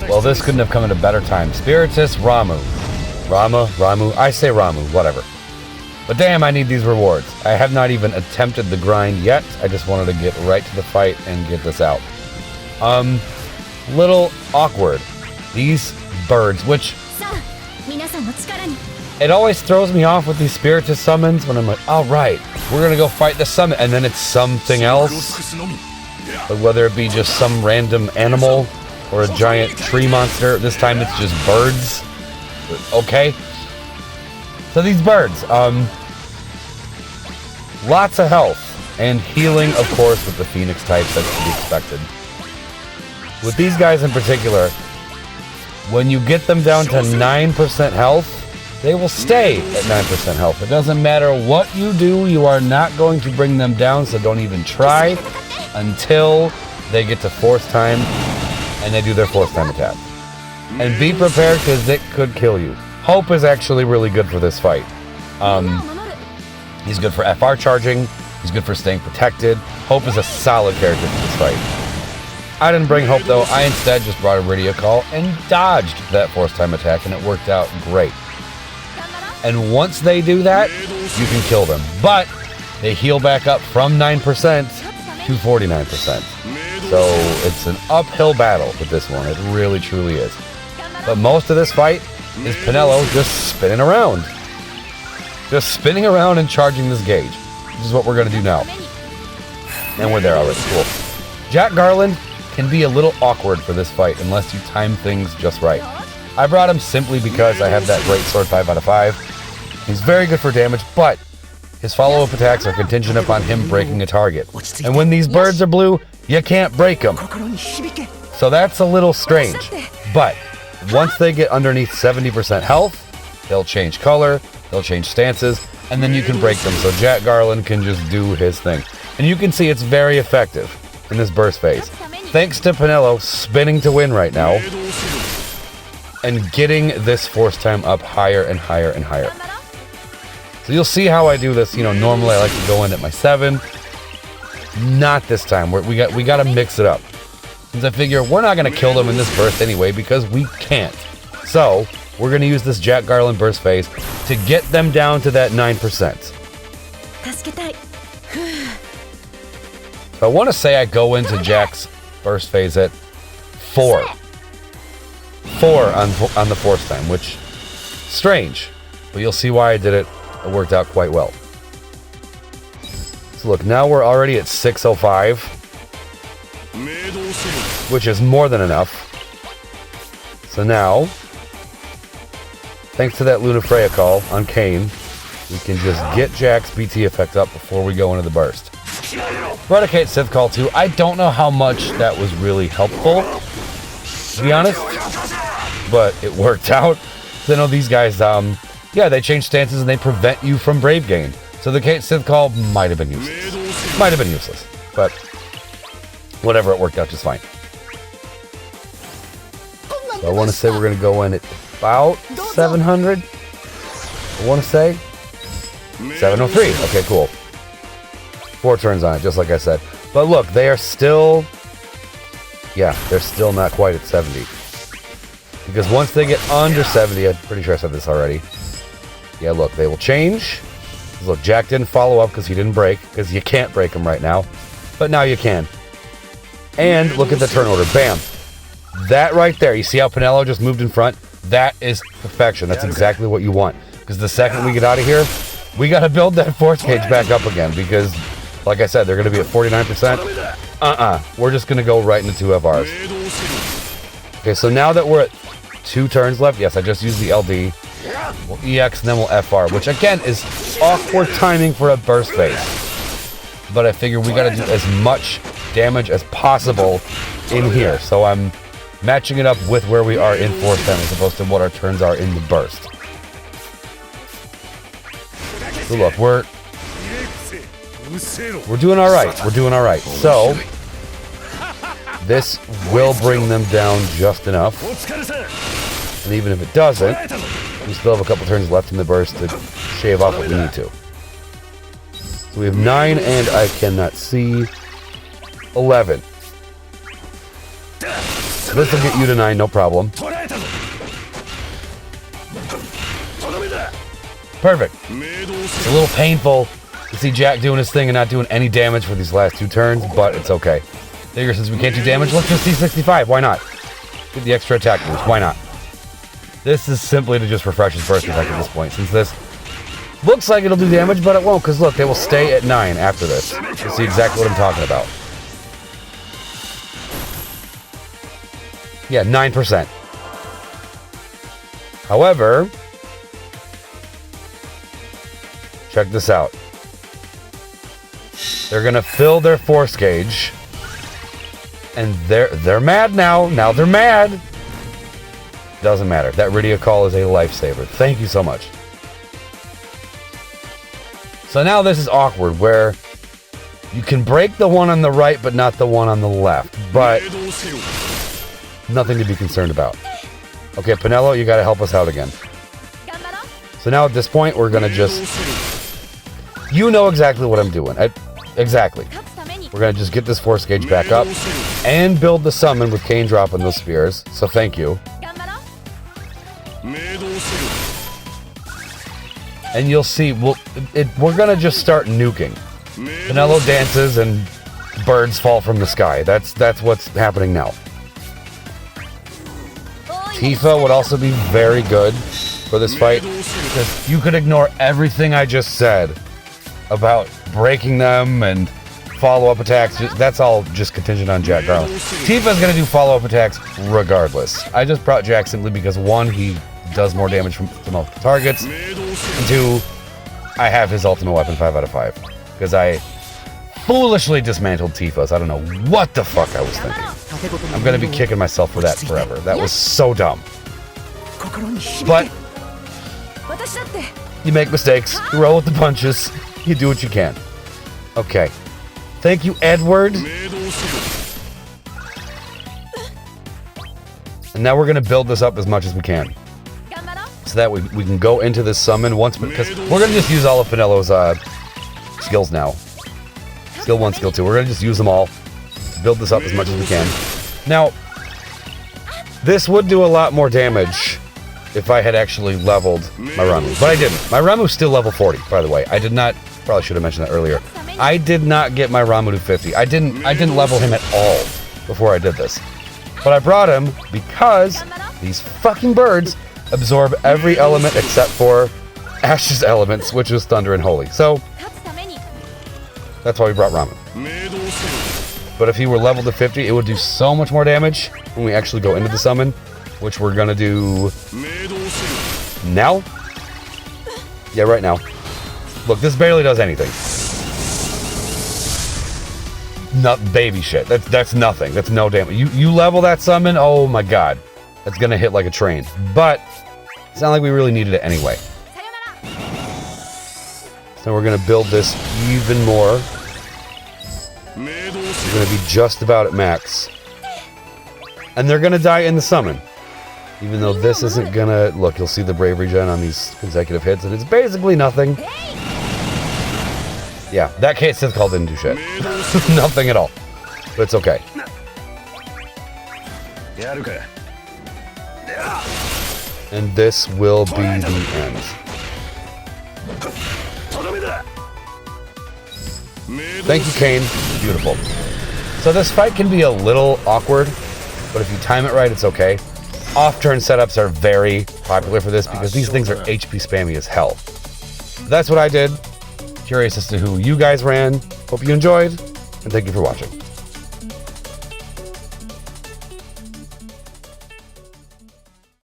Well, this couldn't have come at a better time. Spiritus, RAMUH. RAMUH, I say RAMUH, whatever. But damn, I need these rewards. I have not even attempted the grind yet. I just wanted to get right to the fight and get this out. Little awkward. These birds, which... It always throws me off with these Spiritus summons when I'm like, all right, we're going to go fight the summon, and then it's something else. But whether it be just some random animal or a giant tree monster, this time it's just birds. Okay. So these birds, lots of health and healing, of course, with the Phoenix types, that's to be expected. With these guys in particular, when you get them down to 9% health, they will stay at 9% health. It doesn't matter what you do, you are not going to bring them down, so don't even try until they get to fourth time and they do their fourth time attack. And be prepared because it could kill you. Hope is actually really good for this fight. He's good for FR charging, he's good for staying protected. Hope is a solid character for this fight. I didn't bring Hope though, I instead just brought a radio call and dodged that fourth time attack and it worked out great. And once they do that, you can kill them. But they heal back up from 9% to 49%. So it's an uphill battle with this one. It really, truly is. But most of this fight is Penelo just spinning around. Just spinning around and charging this gauge. Which is what we're going to do now. And we're there already. Cool. Jack Garland can be a little awkward for this fight unless you time things just right. I brought him simply because I have that great sword 5 out of 5. He's very good for damage, but his follow-up attacks are contingent upon him breaking a target. And when these birds are blue, you can't break them. So that's a little strange. But once they get underneath 70% health, they'll change color, they'll change stances, and then you can break them. So Jack Garland can just do his thing. And you can see it's very effective in this burst phase. Thanks to Penelo spinning to win right now and getting this force time up higher and higher and higher. So you'll see how I do this. You know, normally I like to go in at my 7. Not this time. We got to mix it up. Since I figure we're not going to kill them in this burst anyway because we can't. So we're going to use this Jack Garland burst phase to get them down to that 9%. So I want to say I go into Jack's burst phase at 4. 4 on the fourth time, which strange, but you'll see why I did it. It worked out quite well. So look, now we're already at 605, which is more than enough. So now, thanks to that Luna Freya call on Kain, we can just get Jack's BT effect up before we go into the burst. Eradicate Sith Call too. I don't know how much that was really helpful, to be honest, but it worked out. So I know these guys, yeah, they change stances and they prevent you from Brave Gain. So the Kate Sith Call might have been useless. Might have been useless, but whatever, it worked out just fine. So I want to say we're going to go in at about 700. I want to say 703. Okay, cool. 4 turns on it, just like I said. But look, they are still, yeah, they're still not quite at 70. Because once they get under 70, I'm pretty sure I said this already. Yeah, look, they will change. Look, Jack didn't follow up because he didn't break, because you can't break him right now. But now you can. And look at the turn order. Bam. That right there, you see how Penelo just moved in front? That is perfection. That's exactly what you want. Because the second we get out of here, we got to build that force gauge back up again. Because, like I said, they're going to be at 49%. We're just going to go right into 2 FRs. Okay, so now that we're at 2 turns left, yes, I just used the LD. We'll EX and then we'll FR, which again is awkward timing for a burst phase. But I figure we got to do as much damage as possible in here. So I'm matching it up with where we are in force time as opposed to what our turns are in the burst. So look, we're doing all right. We're doing all right. So this will bring them down just enough. And even if it doesn't, we still have a couple turns left in the burst to shave off what we need to. So we have 9 and I cannot see 11. This will get you to 9, no problem. Perfect. It's a little painful to see Jack doing his thing and not doing any damage for these last 2 turns, but it's okay. Figure since we can't do damage, let's just C65. Why not? Get the extra attack boost. Why not? This is simply to just refresh his burst attack at this point, since this looks like it'll do damage, but it won't, because look, they will stay at 9 after this. You'll see exactly what I'm talking about. Yeah, 9%. However, check this out. They're gonna fill their force gauge, and they're mad now. Now they're mad. Doesn't matter. That radio call is a lifesaver. Thank you so much. So now this is awkward, where you can break the one on the right, but not the one on the left. But nothing to be concerned about. Okay, Penelo, you got to help us out again. So now at this point, we're gonna just. You know exactly what I'm doing. Exactly. We're gonna just get this force gauge back up and build the summon with Kain dropping those spears. So thank you. And you'll see, we're gonna just start nuking. Penelo dances and birds fall from the sky. That's what's happening now. Tifa would also be very good for this fight, because you could ignore everything I just said about breaking them and follow-up attacks. That's all just contingent on Jack Garland. Tifa's gonna do follow-up attacks regardless. I just brought Jack simply because 1, he does more damage from multiple targets, and 2, I have his ultimate weapon 5 out of 5. Because I foolishly dismantled Tifa's. I don't know what the fuck I was thinking. I'm gonna be kicking myself for that forever. That was so dumb. But you make mistakes, you roll with the punches, you do what you can. Okay. Thank you, Edward. And now we're gonna build this up as much as we can, so that we can go into this summon once, because we're gonna just use all of Penelo's skills now. Skill 1, skill 2. We're gonna just use them all. Build this up as much as we can. Now, this would do a lot more damage if I had actually leveled my RAMUH, but I didn't. My RAMUH's still level 40, by the way. I did not. Probably should have mentioned that earlier. I did not get my RAMUH to 50. I didn't level him at all before I did this. But I brought him because these fucking birds absorb every element except for Ash's elements, which is Thunder and Holy. So that's why we brought RAMUH. But if he were leveled to 50, it would do so much more damage when we actually go into the summon, which we're gonna do now. Yeah, right now. Look, this barely does anything. Not baby shit. That's nothing. That's no damage. You level that summon, oh my god. That's gonna hit like a train. But it's not like we really needed it anyway. So we're gonna build this even more. We're gonna be just about at max. And they're gonna die in the summon. Even though this isn't gonna... Look, you'll see the bravery gen on these consecutive hits, and it's basically nothing. Yeah, that Kate Sith call didn't do shit. Nothing at all. But it's okay. And this will be the end. Thank you, Kain. Beautiful. So this fight can be a little awkward, but if you time it right, it's okay. Off-turn setups are very popular for this because these things are HP spammy as hell. That's what I did. Curious as to who you guys ran. Hope you enjoyed, and thank you for watching.